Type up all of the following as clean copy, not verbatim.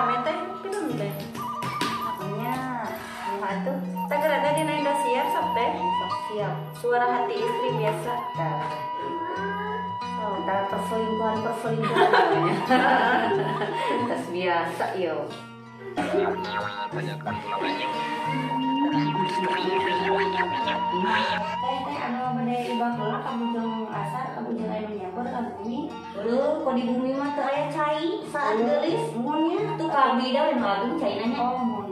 rame teh film teh. Namanya tuh Tak ada di Indosiar sok teh. sosial. Suara hati istri biasa. Antara perselingkuhan namanya. Tas biasa yo. Anu bade ibang heula kabujeng asar, kabujeng aya nyabur ka bumi. Beureum kok di bumi mah teu aya cai saat geulis munnya tuh kalbi da we ngagem cai nanya. Oh, mun.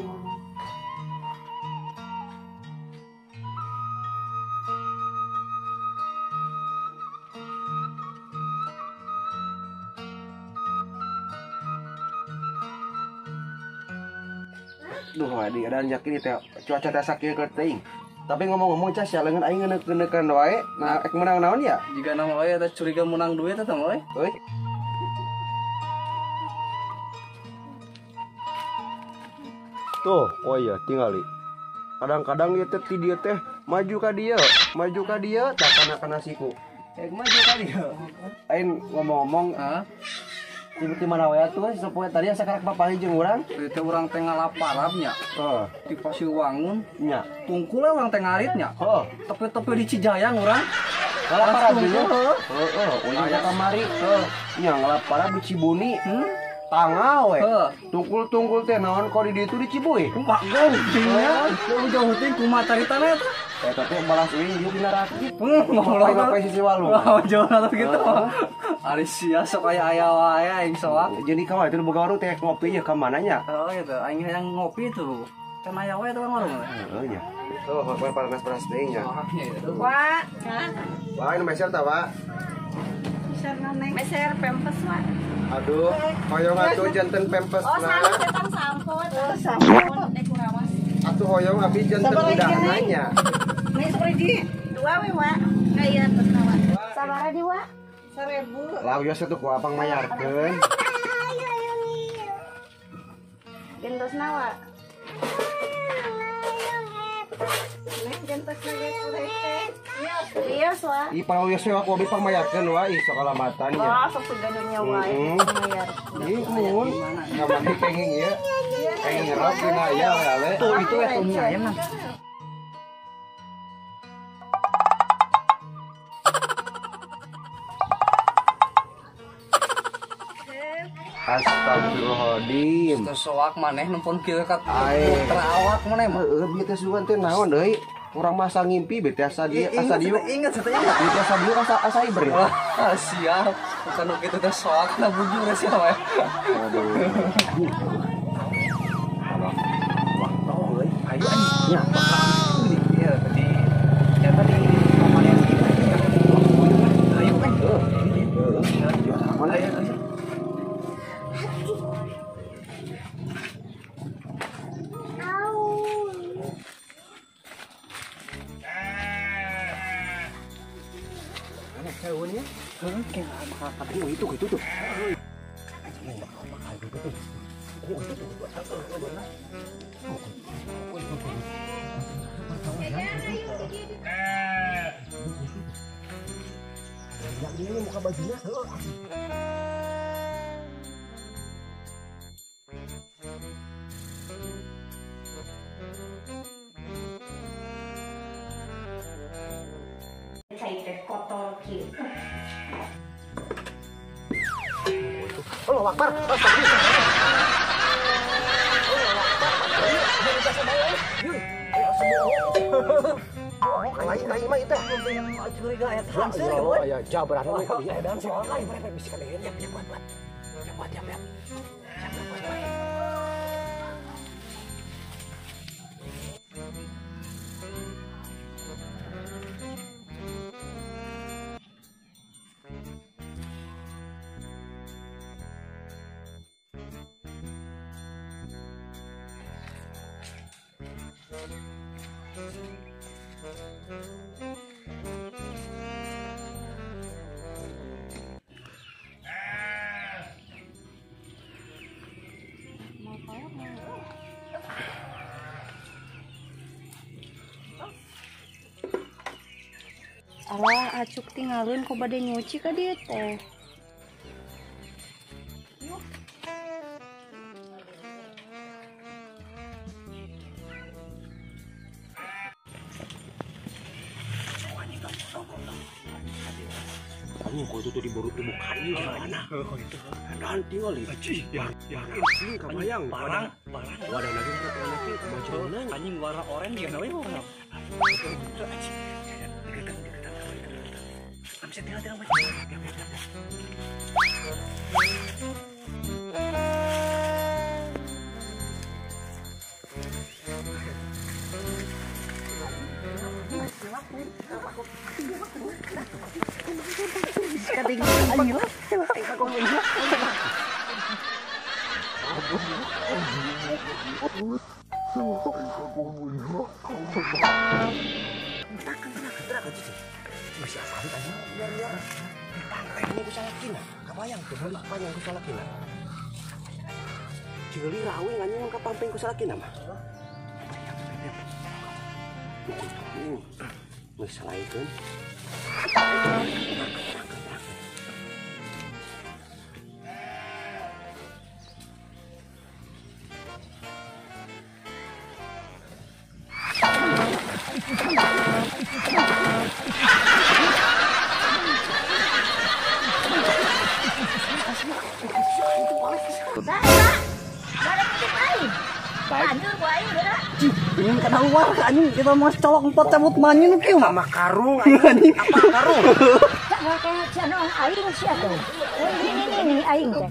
Duh, adi ada yakin teh cuaca teh sakieu keur teuing. Tapi ngomong-ngomong Cas, ya leungeun aing ngeuneuk-ngeuneukkeun wae, nah ek menang naon ya? Jika nama wae teh curiga menang duit teh wae. Euy. Tuh, oh iya tingali. Kadang-kadang ieu teh ti dieu teh maju ka dieu, tak kana siku. Maju ka dieu. Aing ngomong-ngomong, di mana wae atuh sepoe tadi asa karek papangi jeung urang? Teh urang teh ngalaparabnya. Di Pasiwangun Nya. tungkul urang teh ngaritnya. Tepi-tepi di Cijayang urang. Ngalaparab nya. Ulah kamari. Nya ngalaparab di Cibuni. Tangah we. Tungkul-tungkul teh naon kok di ditu di Cibuy? Pak gong tingnya. Jauh teh kumaha carita teh. Eta teh balas euy ieu dina rakit. Mau ngapain sisi walu. Jauh atuh gitu. Ari sia sok aya wae aing soak. Jadi kawan itu boga warung teh ngopi nya ka mana nya? Oh gitu, aing yang ngopi tuh. Kan aya wae tuh warung. Heeh nya. Tuh, panas-panas deui nya. Wah, Wah, ini meser tah, Pak. meser pempes wah. Aduh, hoyong atuh janten pempes Oh, na. sama tetang sampun. Sampun dek kurawas. Atuh hoyong abi janten udahna nya. Nih seperti 2 we wa. Kayak terus nawa. Sabaraha di wa? 1000. Lah geus atuh ku apang mayarkeun. Gentos nawa. Nih gentos lagi kurete. Iya, wa. Ih, pawios we aku abi pang mayarkeun wae sok alamatan nya. Oh, sok segadurnya wae bayar. Ih, mun. Ngamani kenging ieu. Kenging rok dina aya we. Tuh itu ya tuh ayam mah. Astagfirullahaladzim. Soak maneh nempon kieu ka Aing. terawat maneh mah. Heeh, bieu teh sugan teh naon deui? Urang masa ngimpi bete asa dieu. Ingat satenya. Bete asa dieu asa iber ya. Wah, siap. Bukan kitu teh soak na bujur sia we. Aduh. Waktu euy. Ayo anjing. Nya. Iya tadi. Ya tadi pamannya sih. Ayo kan. Mana ya? Ceweknya, itu tuh. Ini muka bajunya. Cai teh kotor kieu. Allah Akbar. Lain mah itu. Curiga eta Langsung ya jabran ya dan soal lain mereka bisikan ya buat. Ya buat. Alah acuk tinggalin ku bade nyuci ka dieu teh. anjing kau itu diburu ibu kayu mana? Dan tinggal di sini kabayang. Parang. Wadah lagi lagi kemajuan Anjing warna oranye ya nawe warna. Amset tinggal masih asal tadi biar ini ku salakin lah kabayang tuh panjang ku salakin lah cili rawi anjing ka pamping ku salakin mah geus salaikeun Ini kada luar anjing kita mau colok 4 cabut manyin kieu mah karung anjing apa karung Kayak jangan aing siapa? Ini aing teh.